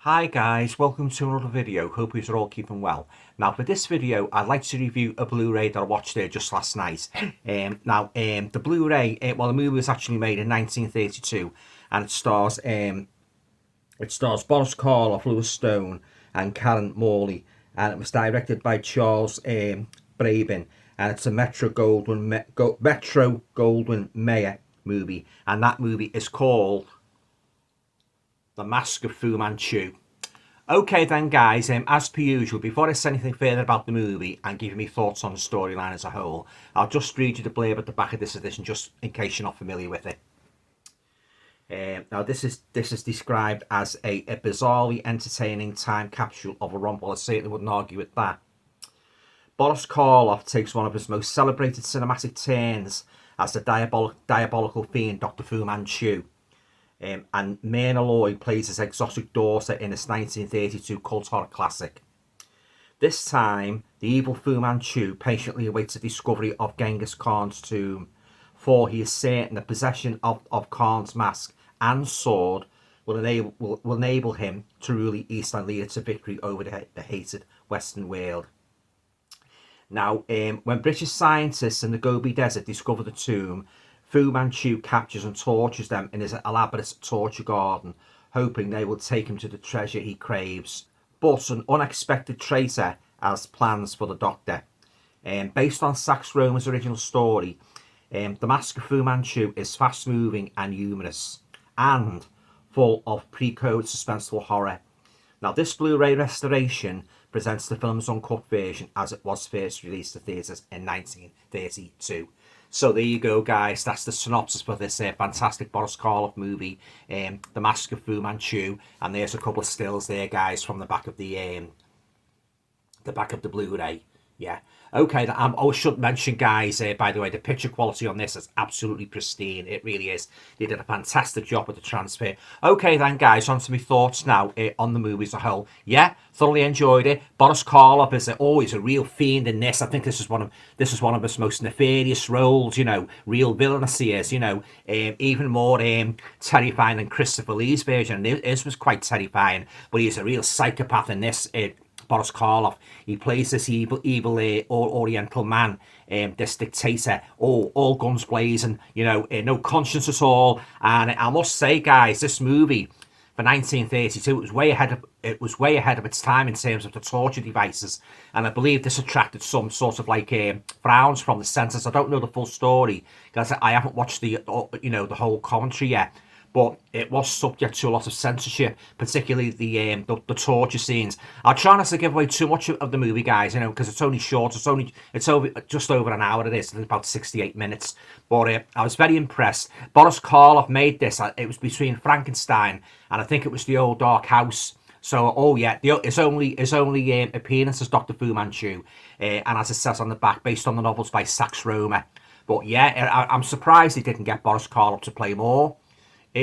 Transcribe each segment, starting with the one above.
Hi guys, welcome to another video. Hope you're all keeping well. Now for this video, I'd like to review a Blu-ray that I watched there just last night. The Blu-ray, the movie was actually made in 1932, and it stars Boris Karloff, Lewis Stone, and Karen Morley, and it was directed by Charles Brabin, and it's a Metro Goldwyn Mayer movie, and that movie is called The Mask of Fu Manchu. Okay then guys, as per usual, before I say anything further about the movie and give you my thoughts on the storyline as a whole, I'll just read you the blurb at the back of this edition, just in case you're not familiar with it. Now this is described as a bizarrely entertaining time capsule of a romp. Well, I certainly wouldn't argue with that. Boris Karloff takes one of his most celebrated cinematic turns as the diabolical fiend Dr. Fu Manchu. And Myrna Loy plays his exotic daughter in his 1932 cult horror classic. This time, the evil Fu Manchu patiently awaits the discovery of Genghis Khan's tomb, for he is certain the possession of Khan's mask and sword will enable him to rule the East and lead it to victory over the hated Western world. Now, when British scientists in the Gobi Desert discover the tomb, Fu Manchu captures and tortures them in his elaborate torture garden, hoping they will take him to the treasure he craves. But an unexpected traitor has plans for the Doctor. Based on Sax Rohmer's original story, The Mask of Fu Manchu is fast-moving and humorous, and full of pre-code suspenseful horror. Now, this Blu-ray restoration presents the film's uncut version as it was first released to theatres in 1932. So there you go, guys. That's the synopsis for this fantastic Boris Karloff movie, The Mask of Fu Manchu. And there's a couple of stills there, guys, from the back of the Blu-ray. Yeah. Okay, I should mention, guys, by the way, the picture quality on this is absolutely pristine. It really is. They did a fantastic job with the transfer. Okay, then, guys, on to my thoughts now on the movie as a whole. Yeah, thoroughly enjoyed it. Boris Karloff is always a real fiend in this. I think this is one of his most nefarious roles. You know, real villainous he is. You know, even more terrifying than Christopher Lee's version. His was quite terrifying, but he's a real psychopath in this. Boris Karloff. He plays this evil Oriental man, this dictator, all guns blazing, you know, no conscience at all. And I must say, guys, this movie for 1932, it was way ahead of its time in terms of the torture devices, and I believe this attracted some sort of like frowns from the censors. I don't know the full story because I haven't watched the whole commentary yet. But it was subject to a lot of censorship, particularly the torture scenes. I'll try not to give away too much of the movie, guys, you know, because it's only short. It's just over an hour. It is. It's about 68 minutes. But I was very impressed. Boris Karloff made this. It was between Frankenstein and I think it was The Old Dark House. So, oh yeah, his only appearance as Dr. Fu Manchu, and as it says on the back, based on the novels by Sax Rohmer. But yeah, I'm surprised they didn't get Boris Karloff to play more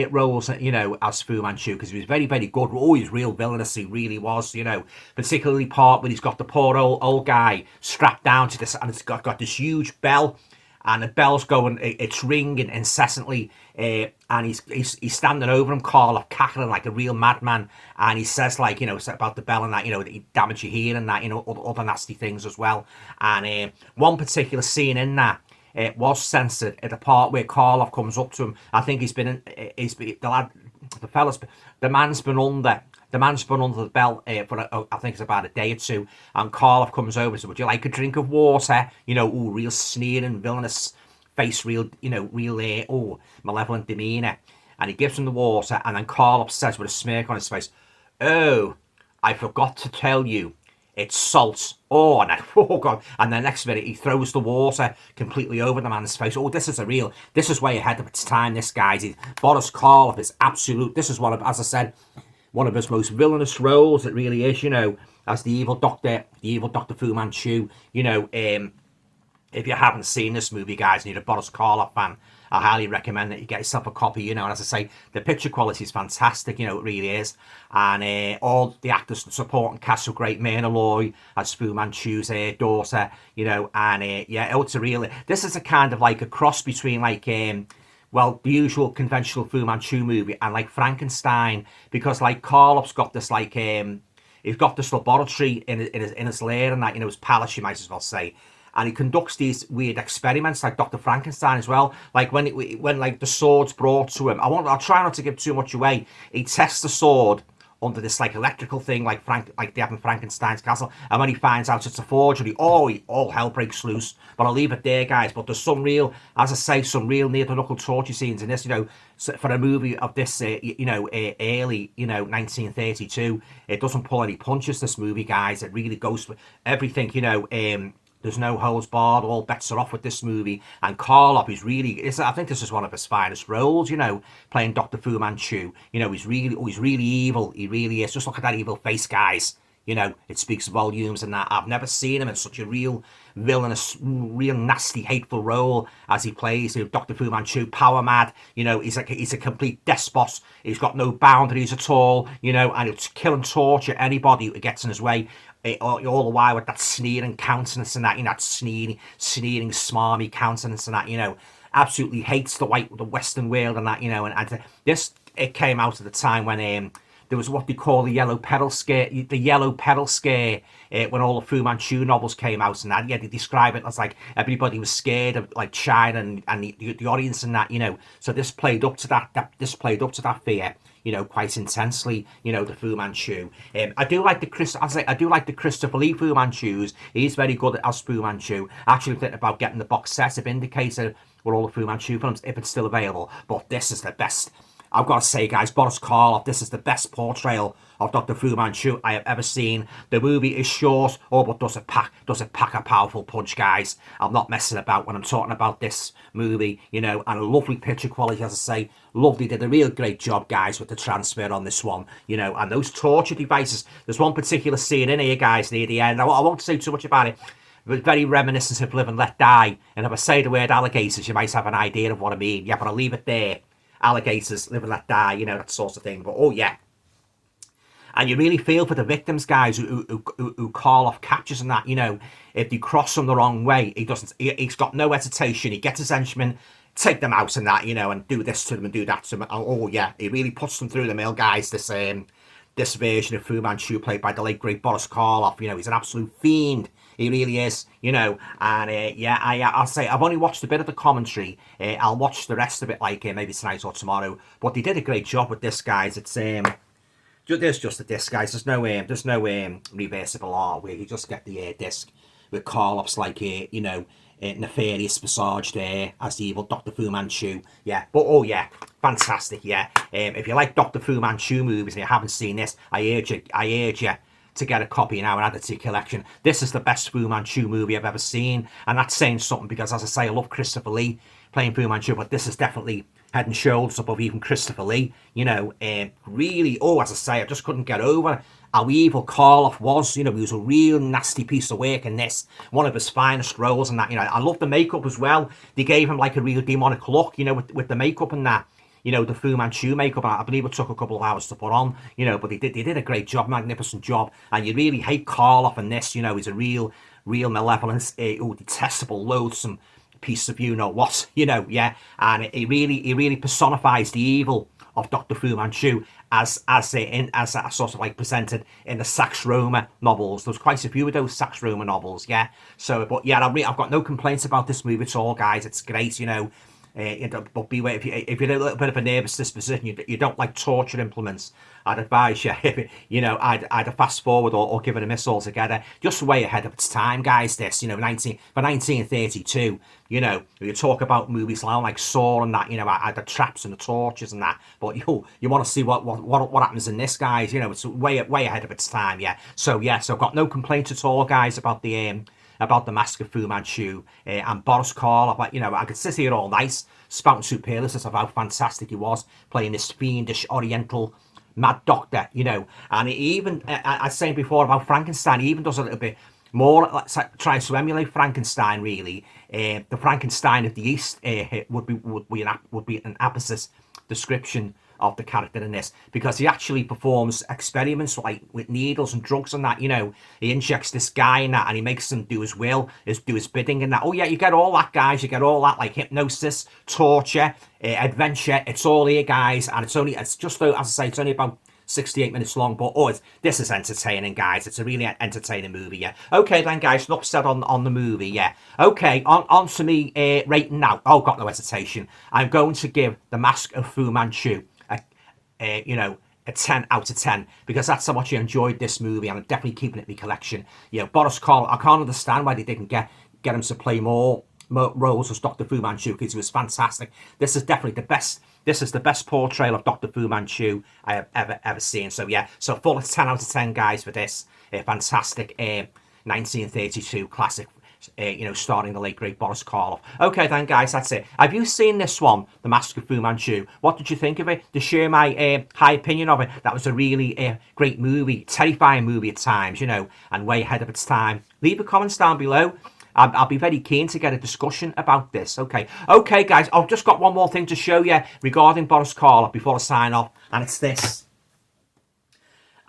roles, you know, as Fu Manchu, because he was very, very good. Oh, he's real villainous, he really was, you know, particularly part when he's got the poor old guy strapped down to this, and it's got this huge bell, and the bell's going, it's ringing incessantly, and he's standing over him, Karloff, cackling like a real madman, and he says, like, you know, about the bell and that, you know, that he damaged your hearing and that, you know, other nasty things as well. And one particular scene in that, it was censored at the part where Karloff comes up to him. I think the man's been under the bell for I think it's about a day or two, and Karloff comes over and says, "Would you like a drink of water?" You know, real sneering, villainous face, real malevolent demeanour, and he gives him the water, and then Karloff says with a smirk on his face, "Oh, I forgot to tell you. It's salt." Oh, and oh god! And the next minute he throws the water completely over the man's face. Oh, this is way ahead of its time. This guy's Boris Karloff is absolute. This is as I said, one of his most villainous roles. It really is. You know, as the evil Doctor Fu Manchu. You know, if you haven't seen this movie, guys, and you're a Boris Karloff fan, I highly recommend that you get yourself a copy, you know. And as I say, the picture quality is fantastic, you know, it really is. And all the actors and supporting cast are great. Myrna Loy as Fu Manchu's daughter, you know, and yeah, it's a real, this is a kind of like a cross between like well, the usual conventional Fu Manchu movie, and like Frankenstein, because like Karloff's got this like he's got this laboratory in his lair and that, you know, his palace, you might as well say. And he conducts these weird experiments, like Dr. Frankenstein as well. Like when like the sword's brought to him, I'll try not to give too much away. He tests the sword under this like electrical thing, like they have in Frankenstein's castle. And when he finds out it's a forgery, all hell breaks loose. But I'll leave it there, guys. But there's some real, as I say, some real near the knuckle torture scenes in this. You know, for a movie of this, early, 1932, it doesn't pull any punches. This movie, guys, it really goes for everything. There's no holds barred. All bets are off with this movie. And Karloff is really, I think this is one of his finest roles, playing Dr. Fu Manchu. He's really evil. He really is. Just look at that evil face, guys. It speaks volumes and that. I've never seen him in such a real villainous, real nasty, hateful role as he plays Dr. Fu Manchu, power mad. He's a complete despot. He's got no boundaries at all, and he'll kill and torture anybody who gets in his way. All the while with that sneering countenance and that, that sneering, smarmy countenance and that, absolutely hates the Western world and that, and this, it came out at the time when there was what they call the yellow pedal scare, when all the Fu Manchu novels came out and that. Yeah, they describe it as like everybody was scared of like China and the audience and that, So this played up to that fear, quite intensely, the Fu Manchu. I do like the Christopher Lee Fu Manchus. He's very good as Fu Manchu. Actually thinking about getting the box set of Indicator with all the Fu Manchu films if it's still available. But this is the best. I've got to say, guys, Boris Karloff, this is the best portrayal of Dr. Fu Manchu I have ever seen. The movie is short, but does it pack a powerful punch, guys. I'm not messing about when I'm talking about this movie, and a lovely picture quality, as I say. Lovely, did a real great job, guys, with the transfer on this one, and those torture devices. There's one particular scene in here, guys, near the end. I won't say too much about it, but very reminiscent of Live and Let Die. And if I say the word alligators, you might have an idea of what I mean. Yeah, but I'll leave it there. Alligators, Live and Let Die, that sort of thing. But oh yeah, and you really feel for the victims, guys, who Karloff captures and that. If they cross them the wrong way, he's got no hesitation. He gets his henchmen, take them out and that, and do this to them and do that to them. Oh yeah, he really puts them through the mill, guys. This version of Fu Manchu, played by the late great Boris Karloff, he's an absolute fiend. He really is, and I'll say I've only watched a bit of the commentary. I'll watch the rest of it maybe tonight or tomorrow. But they did a great job with this, guys. It's there's just a disc, guys. There's no reversible art where you just get the disc with Karloff's nefarious visage there as the evil Dr. Fu Manchu. Yeah, but oh yeah, fantastic. Yeah, if you like Dr. Fu Manchu movies and you haven't seen this, I urge you to get a copy now and add it to your collection. This is the best Fu Manchu movie I've ever seen, and that's saying something because, as I say, I love Christopher Lee playing Fu Manchu, but this is definitely head and shoulders above even Christopher Lee. Really, as I say, I just couldn't get over how evil Karloff was. He was a real nasty piece of work in this. One of his finest roles and that. I love the makeup as well. They gave him like a real demonic look, with the makeup and that. The Fu Manchu makeup, I believe it took a couple of hours to put on, but they did a great job, magnificent job. And you really hate Karloff in this, he's a real malevolent, detestable, loathsome piece of what, yeah. And he really personifies the evil of Dr. Fu Manchu as sort of like presented in the Sax Roma novels. There's quite a few of those Sax Roma novels, yeah. So, but yeah, I've got no complaints about this movie at all, guys. It's great, but beware if you're a little bit of a nervous disposition, you don't like torture implements. I'd advise you, I'd either fast forward or give it a miss altogether. Just way ahead of its time, guys. This, for 1932, you talk about movies like Saw and that, the traps and the tortures and that. But you want to see what happens in this, guys. It's way ahead of its time, yeah. So I've got no complaints at all, guys, about the Mask of Fu Manchu and Boris Karloff. I could sit here all night spouting superlatives of how fantastic he was playing this fiendish Oriental mad doctor, and he even, I was saying before about Frankenstein, he even does a little bit more, tries to emulate Frankenstein, really. The Frankenstein of the East would be an apposite description of the character in this, because he actually performs experiments like with needles and drugs and that. You know, he injects this guy in that, and he makes him do his will, do his bidding and that. Oh yeah, you get all that, guys. You get all that, like hypnosis, torture, adventure. It's all here, guys, and it's just, as I say, it's only about 68 minutes long, but this is entertaining, guys. It's a really entertaining movie, yeah. Okay then, guys, enough said on the movie, yeah. Okay, on to me rating now. Oh, got no hesitation. I'm going to give The Mask of Fu Manchu a 10 out of 10, because that's how much I enjoyed this movie, and I'm definitely keeping it in my collection. You know, Boris Karloff, I can't understand why they didn't get him to play more roles as Dr. Fu Manchu, because he was fantastic. This is definitely the best. This is the best portrayal of Dr. Fu Manchu I have ever seen. So yeah, so full 10 out of 10, guys, for this fantastic 1932 classic. Starring the late great Boris Karloff. Okay then, guys, that's it. Have you seen this one, The Mask of Fu Manchu? What did you think of it? To share my high opinion of it, that was a really great movie, terrifying movie at times, you know, and way ahead of its time. Leave a comments down below. I'll be very keen to get a discussion about this. Okay, guys, I've just got one more thing to show you regarding Boris Karloff before I sign off, and it's this.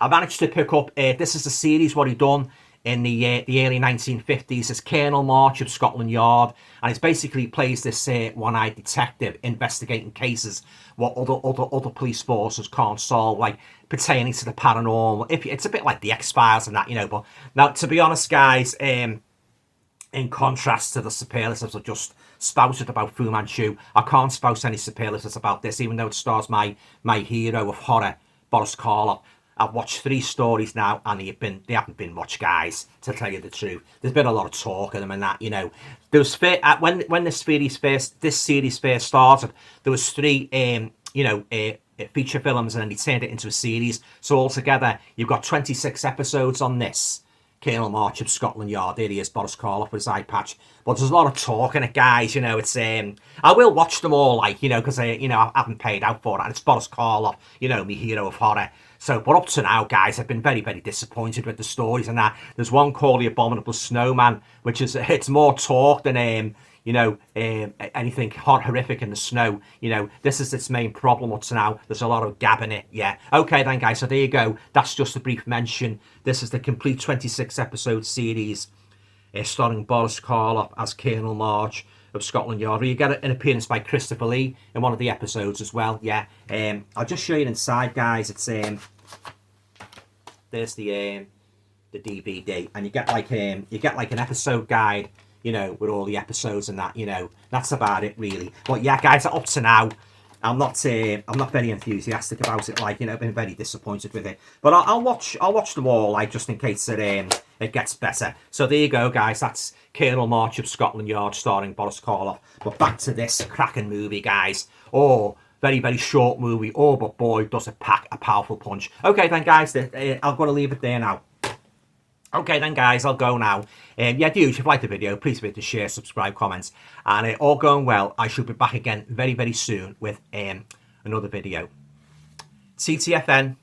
I managed to pick up, this is a series what he done in the early 1950s. It's Colonel March of Scotland Yard, and it basically plays this one-eyed detective investigating cases what other police forces can't solve, like pertaining to the paranormal. It's a bit like the X-Files and that, you know. But now, to be honest, guys, in contrast to the superlatives I've just spouted about Fu Manchu, I can't spout any superlatives about this, even though it stars my hero of horror, Boris Karloff. I've watched 3 stories now, and they haven't been much, guys, to tell you the truth. There's been a lot of talk of them and that, you know. There was when this series first started, there was 3 feature films, and then they turned it into a series. So altogether, you've got 26 episodes on this. Colonel March of Scotland Yard. There he is, Boris Karloff with his eye patch. But there's a lot of talk in it, guys. You know, it's I will watch them all, like, you know, because I haven't paid out for it, and it's Boris Karloff, you know, me hero of horror. So, but up to now, guys, I've been very, very disappointed with the stories and that. There's one called The Abominable Snowman, which is, it's more talk than anything horrific in the snow. You know, this is its main problem up to now. There's a lot of gab in it, yeah. Okay then, guys, so there you go. That's just a brief mention. This is the complete 26 episode series starring Boris Karloff as Colonel March of Scotland Yard. You get an appearance by Christopher Lee in one of the episodes as well, yeah. I'll just show you inside, guys. It's there's the DVD, and you get like an episode guide, you know, with all the episodes and that, you know. That's about it, really. But yeah, guys, up to now, I'm not very enthusiastic about it. Like, you know, I've been very disappointed with it. But I'll watch them all, like, just in case it gets better. So there you go, guys. That's Colonel March of Scotland Yard, starring Boris Karloff. But back to this cracking movie, guys. Oh, very, very short movie. Oh, but boy, does it pack a powerful punch. Okay, then, guys, I've got to leave it there now. Okay then, guys, I'll go now. Yeah, dude, if you've liked the video, please forget to share, subscribe, comments. And all going well, I should be back again very, very soon with another video. TTFN.